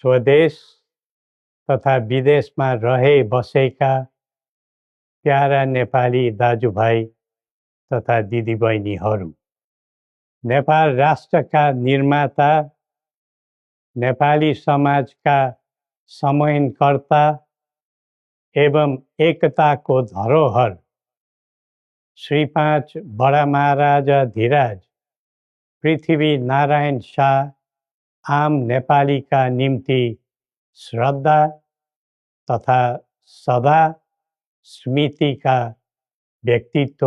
स्वदेश तथा विदेशमा रहे बसेका प्यारा नेपाली दाजुभाइ तथा दिदीबहिनीहरू, नेपाल राष्ट्रका निर्माता, नेपाली समाजका समन्वयकर्ता एवं एकताको धरोहर श्री 5 बडा महाराजा धीराज पृथ्वी नारायण शाह आम नेपालीका निम्ति श्रद्धा तथा सदा स्मृतिका व्यक्तित्व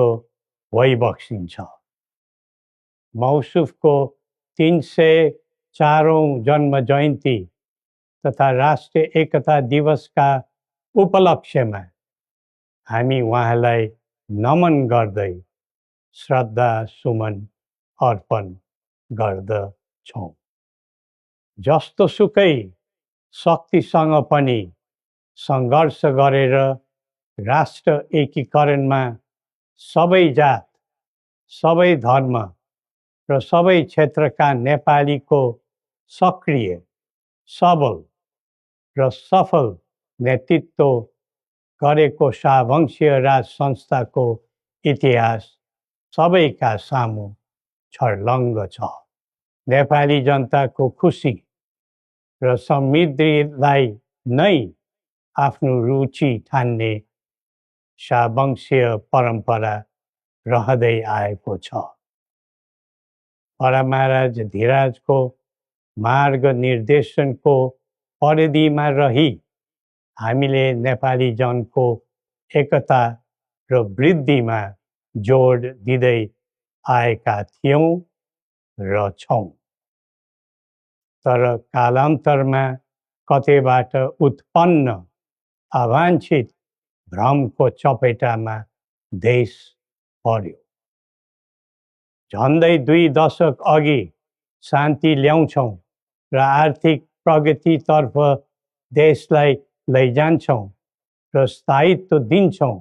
भइबक्सिन्छ। मौसुफको 304औं जन्म जयन्ती तथा राष्ट्रिय एकता दिवसका उपलक्ष्यमा हामी उहाँलाई नमन गर्दै श्रद्धा सुमन अर्पण गर्दछौँ। जस्तोसुकै शक्तिसँग पनि सङ्घर्ष गरेर राष्ट्र एकीकरणमा सबै जात, सबै धर्म र सबै क्षेत्रका नेपालीको सक्रिय, सबल र सफल नेतृत्व गरेको शाहवंशीय राज संस्थाको इतिहास सबैका सामु छर्लङ्ग छ। नेपाली जनताको खुसी र समृद्धिलाई नै आफ्नो रुचि ठान्ने शाहवंशीय परम्परा रहँदै आएको छ। बडा महाराज धीराजको मार्ग निर्देशनको परिधिमा रही हामीले नेपाली जनको एकता र वृद्धिमा जोड दिँदै आएका थियौँ र छौँ। तर कालान्तरमा कतैबाट उत्पन्न अवाञ्छित भ्रमको चपेटामा देश पर्यो। झन्डै 2 दशक अघि शान्ति ल्याउँछौँ र आर्थिक प्रगतितर्फ देशलाई लैजान्छौँ र स्थायित्व दिन्छौँ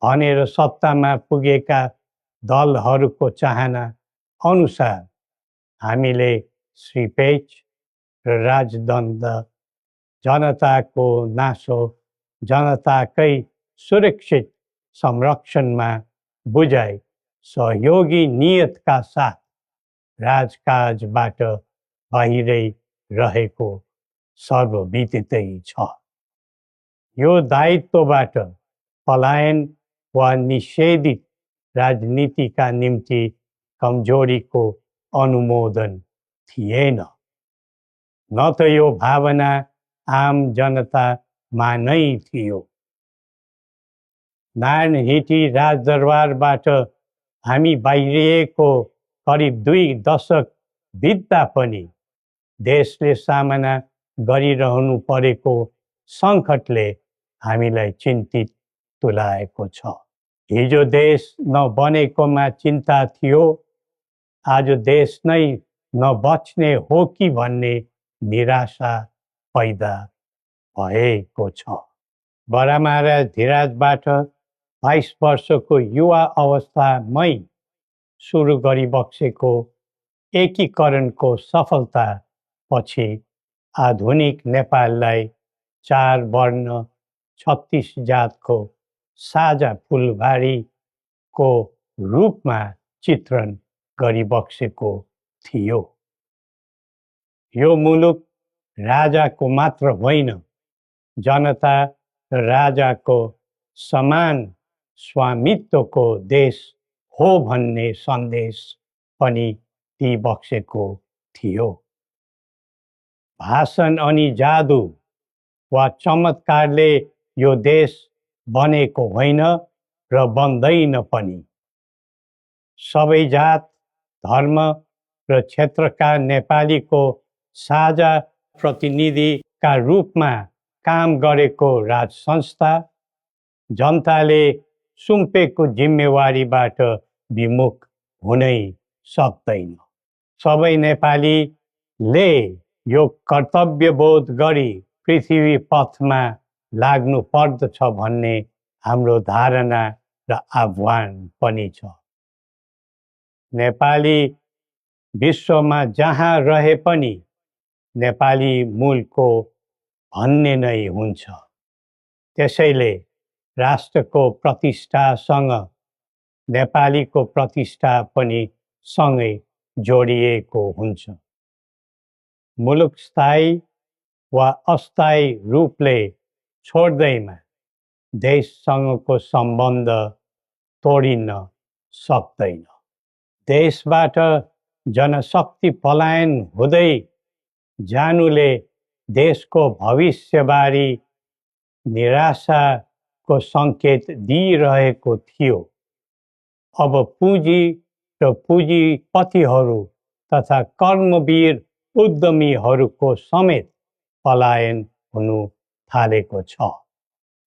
भनेर सत्तामा पुगेका दलहरूको चाहना अनुसार हामीले श्री 5 र राजदण्ड जनताको नासो जनताकै सुरक्षित संरक्षणमा बुझाइ सहयोगी नियतका साथ राजकाजबाट बाहिरै रहेको सर्वविदितै छ। यो दायित्वबाट पलायन वा निषेधित राजनीतिका निम्ति कमजोरीको अनुमोदन थिएन, न त यो भावना आम जनतामा नै थियो। नारायणहिटी राजदरबारबाट हामी बाहिरिएको करिब 2 दशक बित्दा पनि देशले सामना गरिरहनु परेको सङ्कटले हामीलाई चिन्तित तुल्याएको छ। हिजो देश नबनेकोमा चिन्ता थियो, आज देश नै नबच्ने हो कि भन्ने निराशा पैदा भएको छ। बडा महाराज धीराजबाट 22 वर्षको युवा अवस्थामै सुरु गरिबक्सेको एकीकरणको सफलता पछि आधुनिक नेपाललाई 4 वर्ण 36 जातको साझा फुलबारीको रूपमा चित्रण गरिबक्सेको थियो। यो मुलुक राजाको मात्र होइन, जनता र राजाको समान स्वामित्वको देश हो भन्ने सन्देश पनि दिइबक्सेको थियो। भाषण अनि जादु वा चमत्कारले यो देश बनेको होइन र बन्दैन पनि। सबै जात, धर्म र क्षेत्रका नेपालीको साझा प्रतिनिधिका रूपमा काम गरेको राज संस्था जनताले सुम्पेको जिम्मेवारीबाट विमुख हुनै सक्दैन। सबै नेपालीले यो कर्तव्यबोध गरी पृथ्वी पथमा लाग्नु पर्दछ भन्ने हाम्रो धारणा र आह्वान पनि छ। नेपाली विश्वमा जहाँ रहे पनि नेपाली मूलको भन्ने नै हुन्छ। त्यसैले राष्ट्रको प्रतिष्ठासँग नेपालीको प्रतिष्ठा पनि सँगै जोडिएको हुन्छ। मुलुक स्थायी वा अस्थायी रूपले छोड्दैमा देशसँगको सम्बन्ध तोडिन सक्दैन। देशबाट जनशक्ति पलायन हुँदै जानुले देशको भविष्यबारे निराशाको सङ्केत दिइरहेको थियो। अब पुँजी र पुँजीपतिहरू तथा कर्मवीर उद्यमीहरूको समेत पलायन हुनु थालेको छ।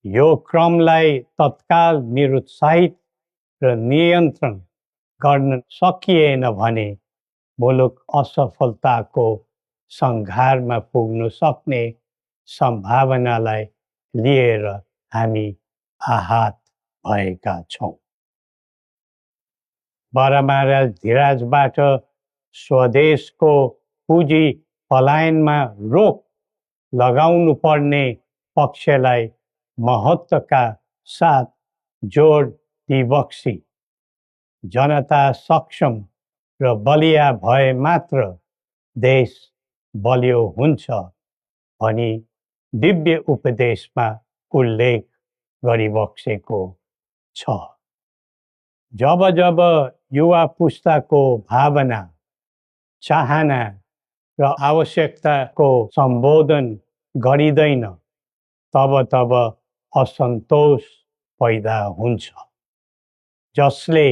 यो क्रमलाई तत्काल निरुत्साहित र नियन्त्रण गर्न सकिएन भने मुलुक असफलताको सङ्घारमा पुग्न सक्ने सम्भावनालाई लिएर हामी आहत भएका छौँ। बरामारा धिराजबाट स्वदेशको पुँजी पलायनमा रोक लगाउनु पर्ने पक्षलाई महत्त्वका साथ जोड दिबक्सी जनता सक्षम र बलिया भए मात्र देश बलियो हुन्छ भनी दिव्य उपदेशमा उल्लेख गरिबक्सेको छ। जब जब युवा पुस्ताको भावना, चाहना र आवश्यकताको सम्बोधन गरिँदैन तब तब असन्तोष पैदा हुन्छ, जसले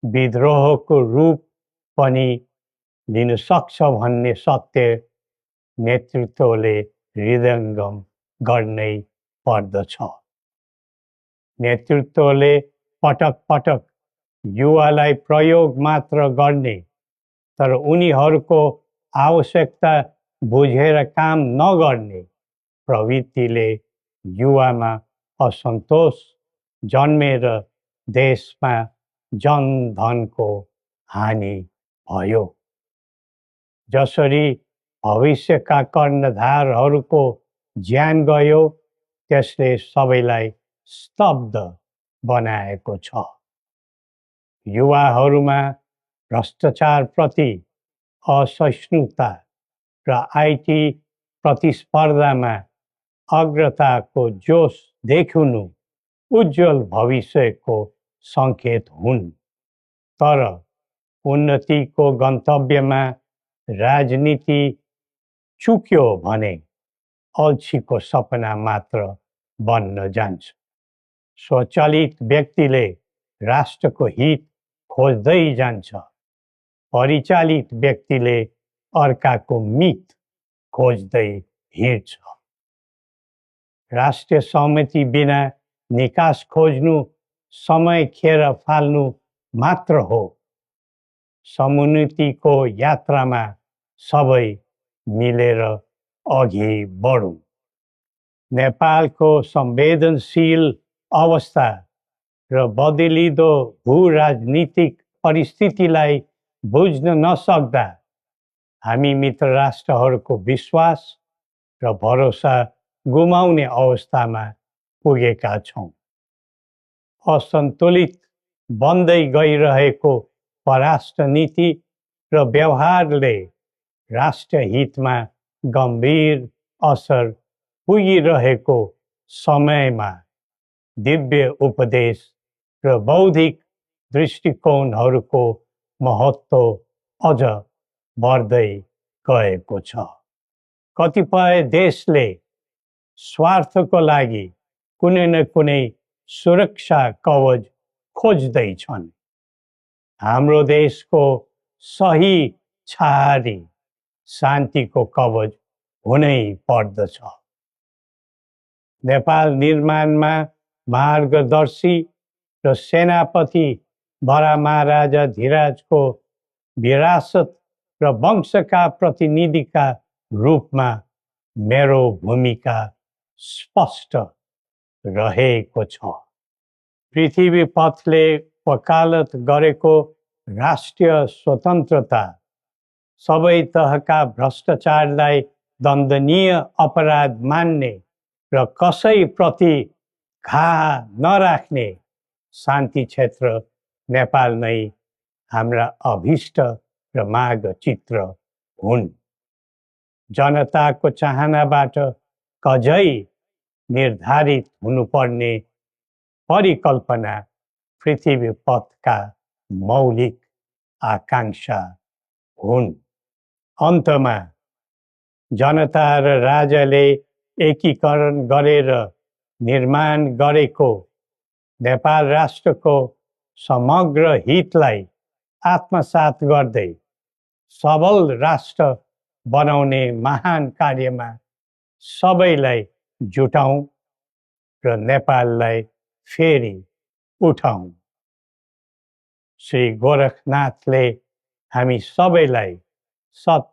विद्रोहको रूप पनि लिन सक्छ भन्ने सत्य नेतृत्वले हृदयङ्गम गर्नै पर्दछ। नेतृत्वले पटक पटक युवालाई प्रयोग मात्र गर्ने तर उनीहरूको आवश्यकता बुझेर काम नगर्ने प्रवृत्तिले युवामा असन्तोष जन्मेर देशमा जनधनको हानि भयो। जसरी भविष्यका कर्णधारहरूको ज्यान गयो त्यसले सबैलाई स्तब्ध बनाएको छ। युवाहरूमा भ्रष्टाचारप्रति असहिष्णुता र आइटी प्रतिस्पर्धामा अग्रताको जोश देखिनु उज्जवल भविष्यको सङ्केत हुन्। तर उन्नतिको गन्तव्यमा राजनीति चुक्यो भने अल्छीको सपना मात्र बन्न जान्छ। स्वचालित व्यक्तिले राष्ट्रको हित खोज्दै जान्छ, परिचालित व्यक्तिले अर्काको मित खोज्दै हिँड्छ। राष्ट्रिय सहमति बिना निकास खोज्नु समय खेर फाल्नु मात्र हो। समुन्नतिको यात्रामा सबै मिलेर अघि बढौँ। नेपालको संवेदनशील अवस्था र बदलिँदो भू-राजनीतिक परिस्थितिलाई बुझ्न नसक्दा हामी मित्र राष्ट्रहरूको विश्वास र भरोसा गुमाउने अवस्थामा पुगेका छौँ। असन्तुलित बन्दै गइरहेको परराष्ट्र नीति र व्यवहारले राष्ट्रिय हितमा गम्भीर असर पुगिरहेको समयमा दिव्य उपदेश र बौद्धिक दृष्टिकोणहरूको महत्त्व अझ बढ्दै गएको छ। कतिपय देशले स्वार्थको लागि कुनै न कुनै सुरक्षा कवच खोज्दैछन्। हाम्रो देशको सही छहारी शान्तिको कवच हुनै पर्दछ। नेपाल निर्माणमा मार्गदर्शी र सेनापति बरामाराजा धिराजको विरासत र वंशका प्रतिनिधिका रूपमा मेरो भूमिका स्पष्ट रहेको छ। पृथ्वी पथले वकालत गरेको राष्ट्रिय स्वतन्त्रता सबै तहका भ्रष्टाचारलाई दण्डनीय अपराध मान्ने र कसैप्रति घाह नराख्ने शान्ति क्षेत्र नेपाल नै हाम्रा अभिष्ट र माग चित्र हुन्। जनताको चाहनाबाट कझै निर्धारित हुनुपर्ने परिकल्पना पृथ्वी पथका मौलिक आकांक्षा हुन्। अन्तमा जनता र राजाले एकीकरण गरेर निर्माण गरेको नेपाल राष्ट्रको समग्र हितलाई आत्मसात गर्दै सबल राष्ट्र बनाउने महान कार्यमा सबैलाई जुटौँ र नेपाललाई फेरि उठाउँ। श्री गोरखनाथले हामी सबैलाई सत्